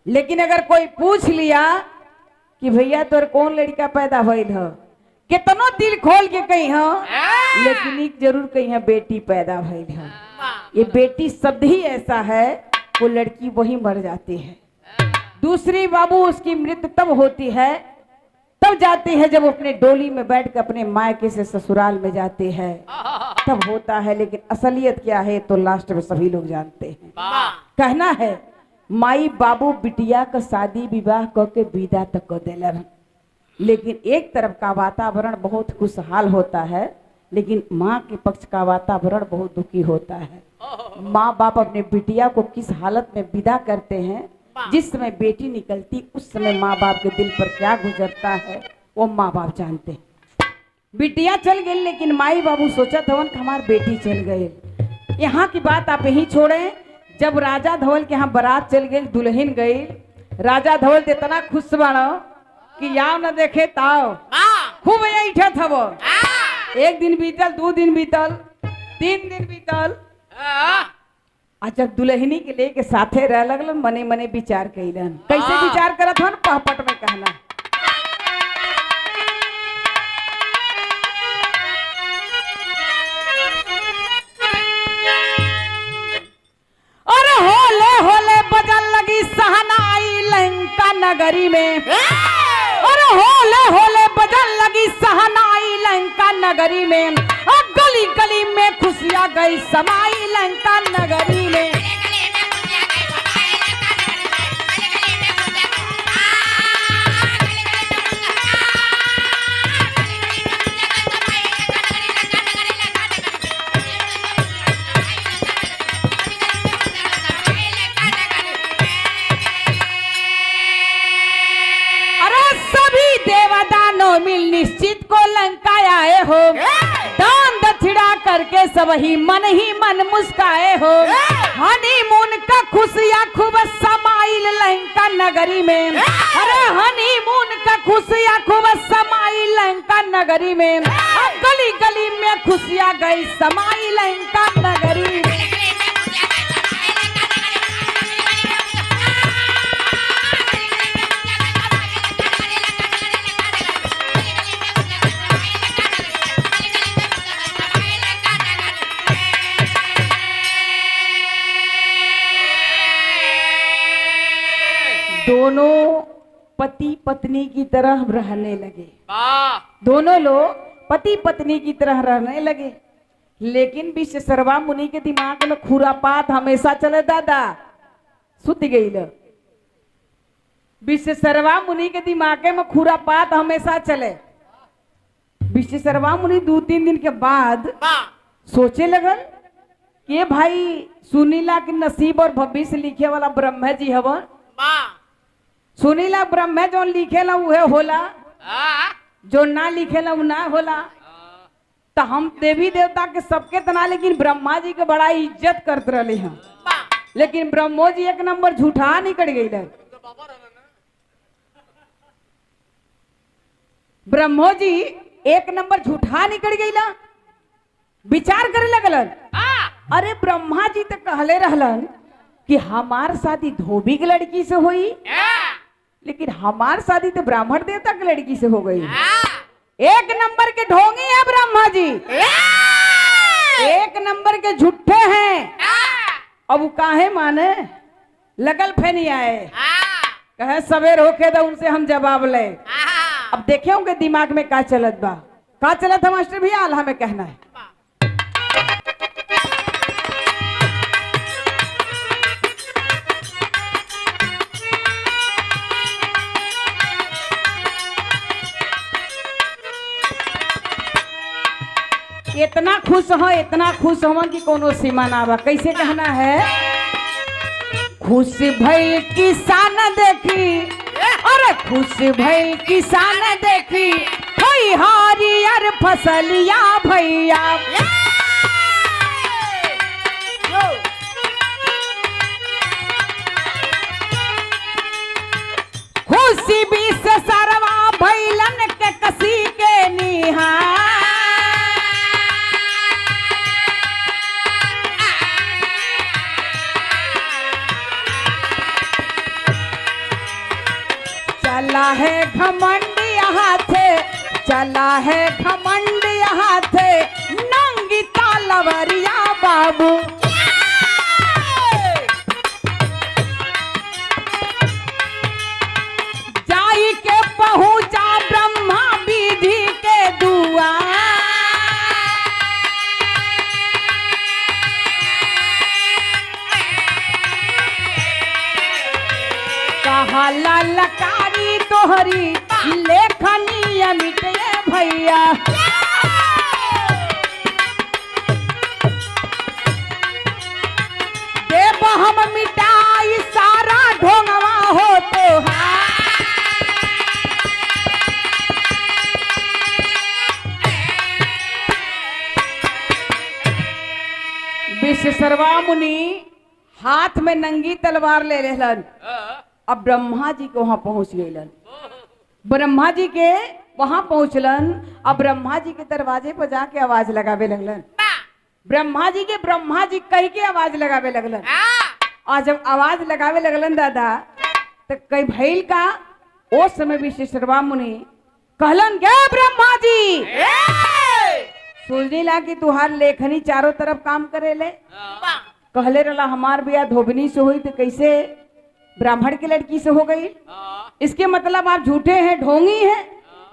लेकिन अगर कोई पूछ लिया कि भैया तोर कौन लड़का पैदा भइल है, कितनो दिल खोल के कही हो, लेकिन एक जरूर कही है बेटी पैदा भइल है। ये बेटी शब्द ही ऐसा है, वो लड़की वही मर जाती है। दूसरी बाबू उसकी मृत्यु तब होती है तब जाते हैं जब अपने डोली में बैठ कर अपने मायके से ससुराल में जाते हैं, तब होता है। लेकिन असलियत क्या है तो लास्ट में सभी लोग जानते हैं। कहना है माई बाबू बिटिया का शादी विवाह करके विदा तक कर देलन, लेकिन एक तरफ का वातावरण बहुत खुशहाल होता है, लेकिन माँ के पक्ष का वातावरण बहुत दुखी होता है। माँ बाप अपने बिटिया को किस हालत में विदा करते हैं, जिस समय बेटी निकलती उस समय माँ बाप के दिल पर क्या गुजरता है वो माँ बाप जानते हैं। बिटिया चल गई, लेकिन माई बाबू सोचा था कि हमारी बेटी चल गई। यहाँ की बात आप यही छोड़ें। जब राजा धवल के यहाँ बारात चल गई, दुल्हन गई, राजा धवल तो इतना खुश बनो कि याव न देखे ताव खूब ऐठा था वो। एक दिन बीतल, 2 दिन बीतल, 3 दिन बीतल। जब दुल्हनी के लेके साथे रह लगल, मने मने विचार कैलन। कैसे विचार करत हन पहपट में कहना। अरे होले होले बजल लगी सहनाई लंका नगरी में। अरे होले होले बजल लगी सहनाई लंका नगरी में। गली गली में खुशियां गई समाई लंका नगरी में। मिल निश्चित को लंका आए हो, दान दक्षिणा करके सब ही मन मुस्काए हो। हनीमून का खुशियां खूब समाइल लंका नगरी में। अरे हनीमून का खुशियां खूब समाइल लंका नगरी में। गली गली में खुशियां गई समाइल लंका नगरी में। दोनों पति पत्नी की तरह रहने लगे। दोनों लोग पति पत्नी की तरह रहने लगे, लेकिन विश्वशर्मा मुनि के दिमाग में खुरापात हमेशा चले। दादा सुत गई। विश्वशर्मा मुनि के दिमाग में खुरापात हमेशा चले। विश्वशर्मा मुनि 2-3 दिन के बाद सोचे लगन कि भाई सुनीला के नसीब और भविष्य लिखे वाला ब्रह्मा जी हवन। सुनीला ब्रह्म जो लिखेला उहे होला, जो ना लिखेला वो ना होला। तो हम देवी देवता के सबके तना, लेकिन ब्रह्मा जी के बड़ा इज्जत करते रहे हैं। लेकिन ब्रह्मो जी 1 नंबर झूठा निकल गई। ब्रह्मो जी 1 नंबर झूठा निकल गई। विचार करे लगलन। अरे ब्रह्मा जी तो कहले रहलन कि हमार शादी धोबी की लड़की से हुई, लेकिन हमार शादी तो ब्राह्मण देवता की लड़की से हो गई। 1 नंबर के ढोंगी है ब्रह्मा जी, 1 नंबर के झूठे हैं। अब वो काहे माने लगल फेनी आए, कहे सवेर होके तो उनसे हम जवाब ले। अब देखे उनके दिमाग में का चलत बा, का चलत है मास्टर भैया, आल्हा में कहना है। इतना खुश हो कि कोनो सीमा ना बा। कैसे कहना है? खुश भई किसान देखी, अरे खुश भई किसान देखी, होई हरियर फसलिया भैया। खुशी भी से सरवा भैलन के कसी के निहार। चला है घमंड हाथे, चला है घमंड हाथे, नंगी तालवरिया बाबू। जाई के पहुंचा ब्रह्म मैया। देव हम मिटाई सारा ढोंगवा हो तो विश्वशर्मा मुनि हाथ में नंगी तलवार ले लेलन। अब ब्रह्मा जी के वहां पहुंच गईलन। ब्रह्मा जी के वहां पहुंचलन। अब ब्रह्मा जी के दरवाजे पर जाके आवाज लगावे लगलन। ब्रह्मा जी कह के आवाज लगावे लगलन। और जब आवाज लगावे लगलन दादा तो कई भैल का उस समय विश्वशर्मा मुनि कहलन क्या ब्रह्मा जी सोचने ला कि तुहार लेखनी चारों तरफ काम करे ले। कहले रला हमार बिया धोबनी से हुई तो कैसे ब्राह्मण की लड़की से हो गई। इसके मतलब आप झूठे हैं, ढोंगी हैं,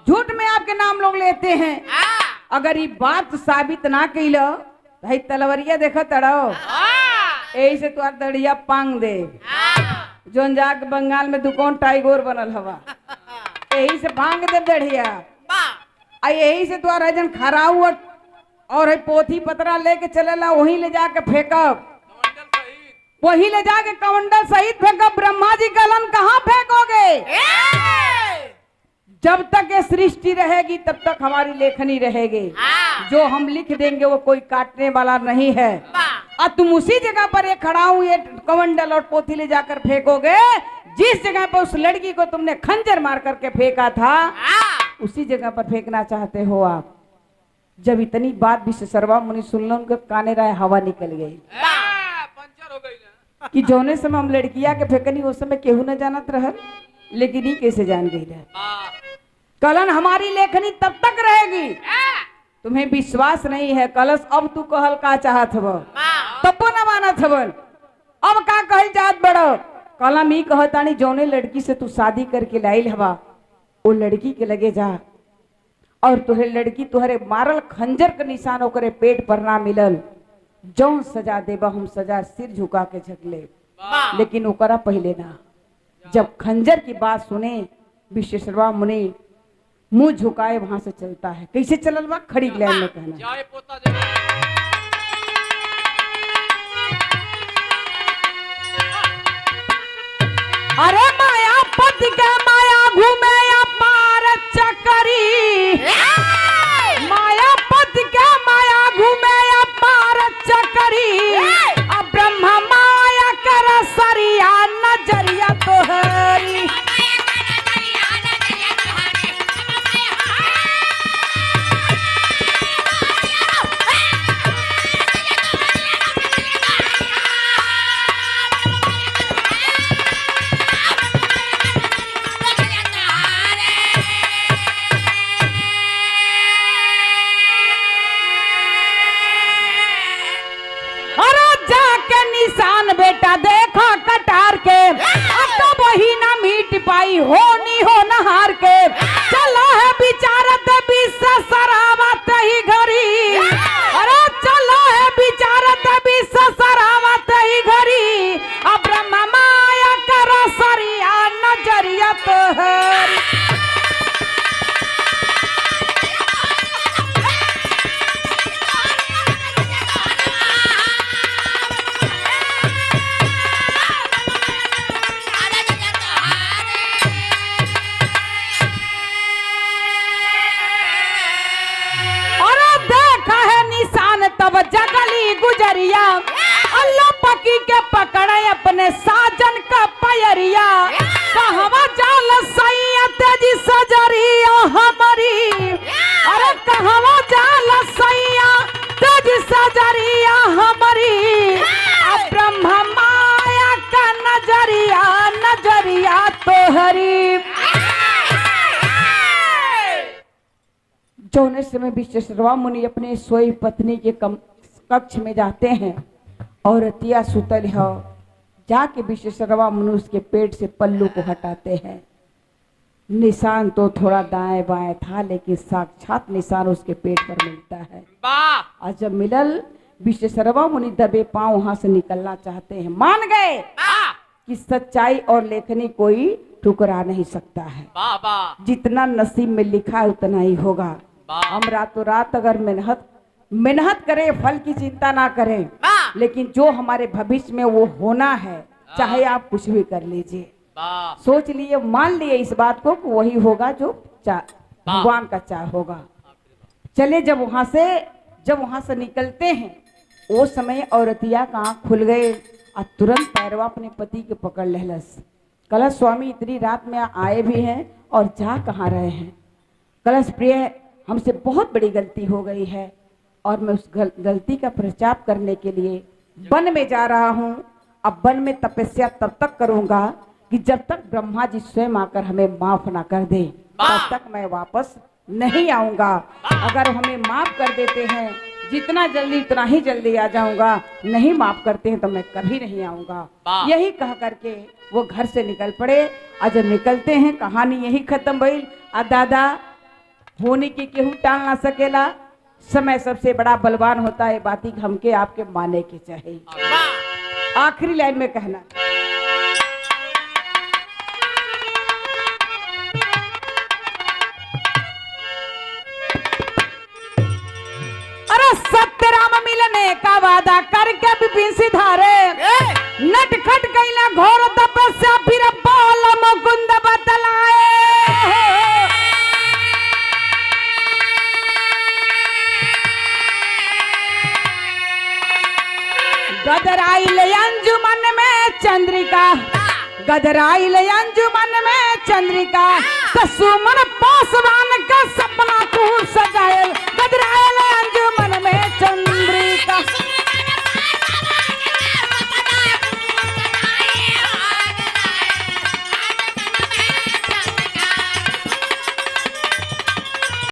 झूठ में आपके नाम लोग लेते हैं। अगर ये बात साबित ना कैलो भाई तलवरिया देखो तड़ो यही से तुहार दड़िया पांग दे जोन जाक बंगाल में दुकान टाइगोर बनल हवा यही से भांग दे दड़िया। यही से तुहार जन खराउ और पोथी पतरा लेके चलेला वहीं ले जाके फेंकब, वहीं ले जाके कमंडल सहित फेंकब। ब्रह्मा जी कलन कहाँ फेंकोगे? जब तक ये सृष्टि रहेगी तब तक हमारी लेखनी रहेगी। जो हम लिख देंगे वो कोई काटने वाला नहीं है। और तुम उसी जगह पर ये खड़ा हूं ये कमंडल और पोथी ले जाकर फेंकोगे जिस जगह पर उस लड़की को तुमने खंजर मार करके फेंका था उसी जगह पर फेंकना चाहते हो आप। जब इतनी बात विश्वशर्मा मुनि सुन लो उनके काने राय हवा निकल गई पंचर हो गई कि जौने समय हम लड़किया के फेंकनी उस समय केहू न जानत रहल लेकिन ही कैसे जान गई रहे। कलन हमारी लेखनी तब तक रहेगी। तुम्हें विश्वास नहीं है कलश अब तू कहल का चाहत हब तबो न मानत हबन। अब का कहल चाहत बड़ो कलम ही कहतानी जौने लड़की से तू शादी करके लाइल हवा वो लड़की के लगे जा और तुहरे लड़की तुहरे मारल खंजर के निशान ओकरे पेट पर ना मिलल जौन सजा देबा हम सजा सिर झुका के झकले लेकिन ओकरा पहले ना। जब खंजर की बात सुने विश्वशर्मा मुनि मुंह झुकाए वहां से चलता है। कैसे चलल बा खड़ी लाइन में कहना जाए पोता दे अरे माया पति के माया घूमे या पार चकरी माया पति के माया घूमे या पार चकरी अब ब्रह्म माया कर सरिया नजरिया तोहरी। बेटा देखो कटार के तो वही ना मीट पाई होनी हो नहार के चला है बिचारत बिस्सा सरावत ही घरी। अरे चला है बिचारत बिस्सा सरावत ही घरी अब ब्रह्म माया कर सरिया नजरिया तोहरी। तब जगली गुजरिया अल्लाह पकी के पकड़े अपने साजन का पैरिया कहवा जाल सैया तेजी सजरिया हमारी। अरे कहवा जाल सैया तेजी सजरिया हमारी अब ब्रह्म माया का नजरिया नजरिया तोहरी। जौने समय विश्वशर्मा मुनि अपने सोई पत्नी के कक्ष में जाते हैं और रतिया सुतल है जाके विश्वशर्मा मुनि उसके पेट से पल्लू को हटाते हैं। निशान तो थोड़ा दाएं बाएं था लेकिन साक्षात निशान उसके पेट पर मिलता है। और जब मिलल विश्वशर्मा मुनि दबे पांव वहां से निकलना चाहते हैं। मान गए कि सच्चाई और लेखनी कोई ठुकरा नहीं सकता है। जितना नसीब में लिखा है उतना ही होगा। हम रातों रात अगर मेहनत करें, फल की चिंता ना करें, लेकिन जो हमारे भविष्य में वो होना है, चाहे आप कुछ भी कर लीजिए, सोच लिए, मान लिए इस बात को कि वही होगा जो भगवान का चाह होगा। चले जब वहां से निकलते हैं, वो समय औरतिया का आँख खुल गए और तुरंत पैरवा अपने पति के पकड़ लेहलस। कलश स्वामी इतनी रात में आए भी हैं और जा कहाँ रहे हैं? कलश प्रिय, हमसे बहुत बड़ी गलती हो गई है और मैं उस गलती का पश्चाताप करने के लिए वन में जा रहा हूँ। अब वन में तपस्या तब तक करूंगा कि जब तक ब्रह्मा जी स्वयं आकर हमें माफ ना कर दे, तब तक मैं वापस नहीं आऊंगा। अगर हमें माफ कर देते हैं, जितना जल्दी उतना ही जल्दी आ जाऊंगा, नहीं माफ करते हैं तो मैं कभी नहीं आऊंगा। यही कह करके वो घर से निकल पड़े। और जब निकलते हैं, कहानी यही खत्म भई। दादा होने की केहू टाल ना सकेला, समय सबसे बड़ा बलवान होता है, बाती हमके आपके माने के चाहिए। आखिरी लाइन में कहना, अरे सत्य राम मिलने का वादा करके विपिन सिधारे, नटखट कैला घोर तपस्या फिर बोल मुकुंद बतलाए। गदराइल अंजुमन में चंद्रिका, गदराइल अंजुमन में चंद्रिका, सुमन पासवान का सपना तू सजाए।